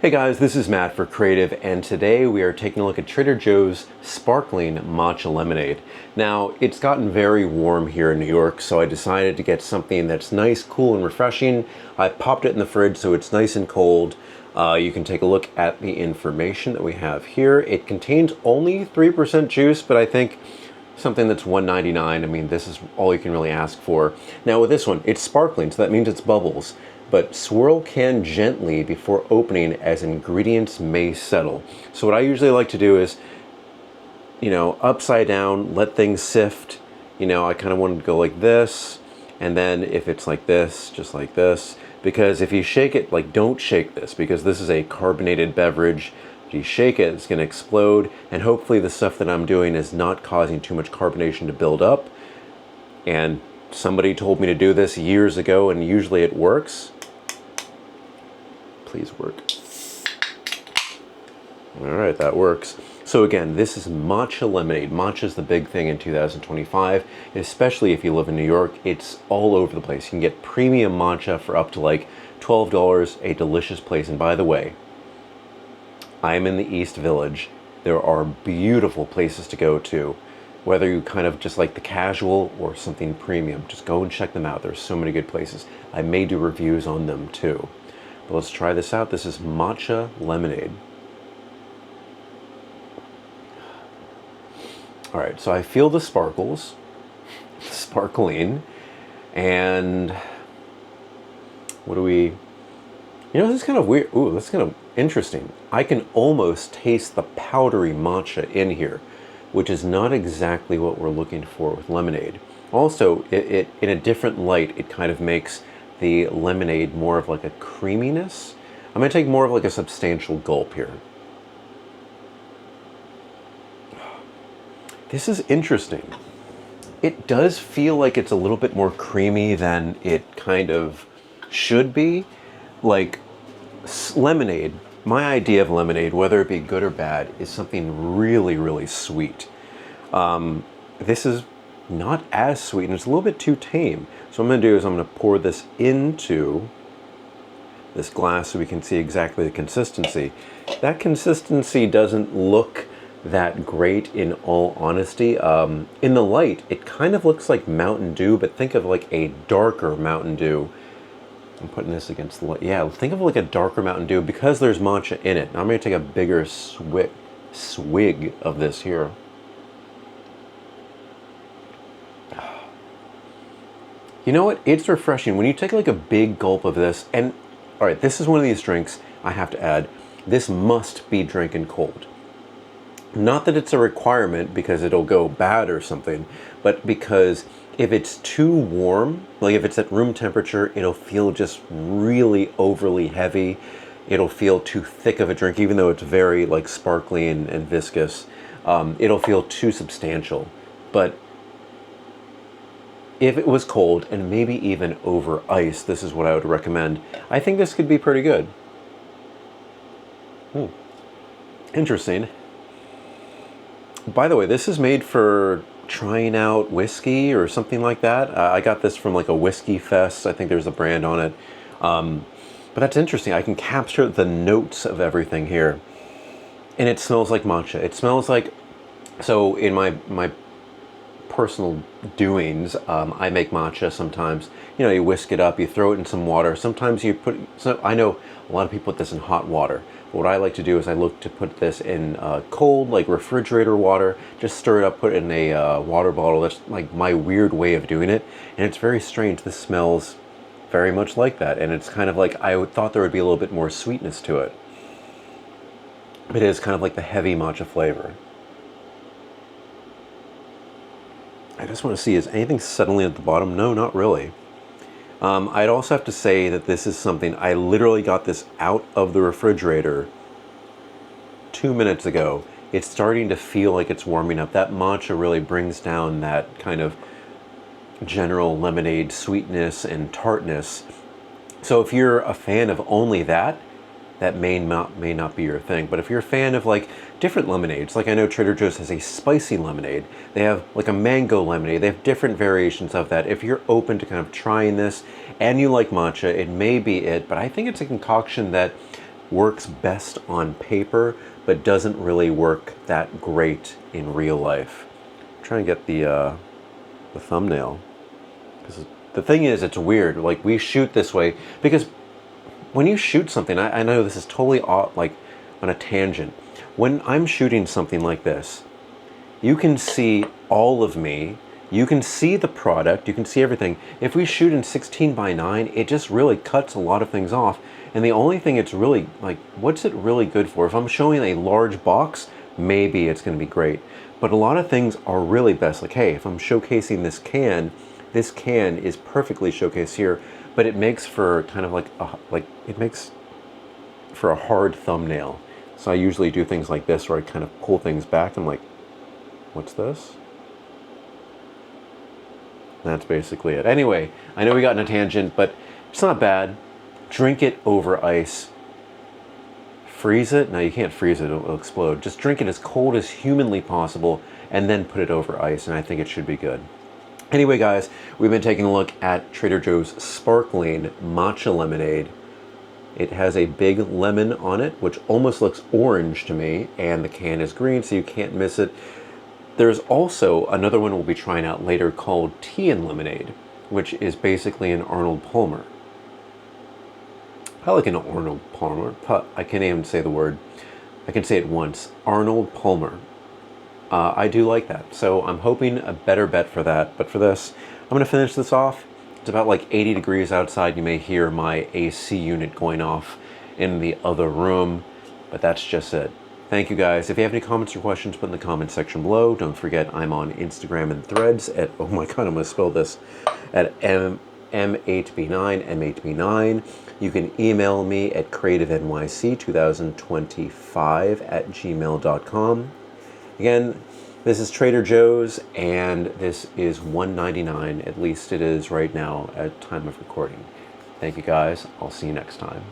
Hey guys, this is Matt for Creative, and today we are taking a look at Trader Joe's Sparkling Matcha Lemonade. Now, it's gotten very warm here in New York, so I decided to get something that's nice, cool, and refreshing. I popped it in the fridge so it's nice and cold. You can take a look at the information that we have here. It contains only 3% juice, but I think something that's $1.99, I mean, this is all you can really ask for. Now with this one, it's sparkling, so that means it's bubbles. But swirl can gently before opening as ingredients may settle. So what I usually like to do is, upside down, let things sift. I kind of want to go like this, and then if it's like this, just like this. Because if you shake it, don't shake this, because this is a carbonated beverage. If you shake it, it's going to explode, and hopefully the stuff that I'm doing is not causing too much carbonation to build up. And somebody told me to do this years ago, and usually it works. Please work. All right, that works. So again, this is matcha lemonade. Matcha is the big thing in 2025, especially if you live in New York. It's all over the place. You can get premium matcha for up to like $12, a delicious place. And by the way, I'm in the East Village. There are beautiful places to go to, whether you kind of just like the casual or something premium. Just go and check them out. There's so many good places. I may do reviews on them too. But let's try this out. This is matcha lemonade. All right, so I feel the sparkles, sparkling, and what do we, this is kind of weird. Ooh, that's kind of interesting. I can almost taste the powdery matcha in here, which is not exactly what we're looking for with lemonade. Also, it in a different light, it kind of makes the lemonade more of like a creaminess. I'm gonna take more of like a substantial gulp here. This is interesting. It does feel like it's a little bit more creamy than it kind of should be. Like lemonade, my idea of lemonade, whether it be good or bad, is something really, really sweet. This is not as sweet, and it's a little bit too tame. So what I'm going to do is I'm going to pour this into this glass so we can see exactly the consistency. That consistency doesn't look that great, in all honesty. In the light, it kind of looks like Mountain Dew, but think of like a darker Mountain Dew. I'm putting this against the light. Yeah, think of like a darker Mountain Dew because there's matcha in it. Now I'm going to take a bigger swig of this here. You know what? It's refreshing. When you take like a big gulp of this, and all right, this is one of these drinks I have to add. This must be drinking cold. Not that it's a requirement because it'll go bad or something, but because if it's too warm, like if it's at room temperature, it'll feel just really overly heavy. It'll feel too thick of a drink, even though it's very like sparkly and viscous. It'll feel too substantial. But if it was cold and maybe even over ice, this is what I would recommend. I think this could be pretty good. Interesting. By the way, this is made for trying out whiskey or something like that. I got this from like a Whiskey Fest. I think there's a brand on it. But that's interesting. I can capture the notes of everything here. And it smells like matcha. It smells like, so in my personal doings, I make matcha sometimes. You whisk it up, you throw it in some water. Sometimes you put, I know a lot of people put this in hot water. But what I like to do is I look to put this in cold, like refrigerator water, just stir it up, put it in a water bottle. That's like my weird way of doing it. And it's very strange. This smells very much like that. And it's kind of like, I thought there would be a little bit more sweetness to it. It is kind of like the heavy matcha flavor. I just want to see, is anything settling at the bottom? No, not really. I'd also have to say that this is something, I literally got this out of the refrigerator 2 minutes ago. It's starting to feel like it's warming up. That matcha really brings down that kind of general lemonade sweetness and tartness. So if you're a fan of only that, that may not be your thing. But if you're a fan of like different lemonades, like I know Trader Joe's has a spicy lemonade. They have like a mango lemonade. They have different variations of that. If you're open to kind of trying this and you like matcha, it may be it. But I think it's a concoction that works best on paper, but doesn't really work that great in real life. I'm trying to get the thumbnail. Because the thing is, it's weird. Like, we shoot this way because when you shoot something, I know this is totally off, like on a tangent. When I'm shooting something like this, you can see all of me. You can see the product. You can see everything. If we shoot in 16:9, it just really cuts a lot of things off. And the only thing it's really, like, what's it really good for? If I'm showing a large box, maybe it's going to be great. But a lot of things are really best. Like, hey, if I'm showcasing this can is perfectly showcased here, but it makes for kind of it makes for a hard thumbnail. So I usually do things like this where I kind of pull things back. I'm like, what's this? That's basically it. Anyway, I know we got in a tangent, but it's not bad. Drink it over ice. Freeze it? No, you can't freeze it, it'll explode. Just drink it as cold as humanly possible and then put it over ice, and I think it should be good. Anyway, guys, we've been taking a look at Trader Joe's Sparkling Matcha Lemonade. It has a big lemon on it, which almost looks orange to me, and the can is green, so you can't miss it. There's also another one we'll be trying out later called Tea and Lemonade, which is basically an Arnold Palmer. I like an Arnold Palmer. I can't even say the word. I can say it once. Arnold Palmer. I do like that. So I'm hoping a better bet for that. But for this, I'm going to finish this off. It's about like 80 degrees outside. You may hear my AC unit going off in the other room. But that's just it. Thank you, guys. If you have any comments or questions, put in the comments section below. Don't forget, I'm on Instagram and Threads at, oh my God, I'm going to spell this, at M8B9. You can email me at creativenyc2025@gmail.com. Again, this is Trader Joe's, and this is $1.99. At least it is right now at time of recording. Thank you, guys. I'll see you next time.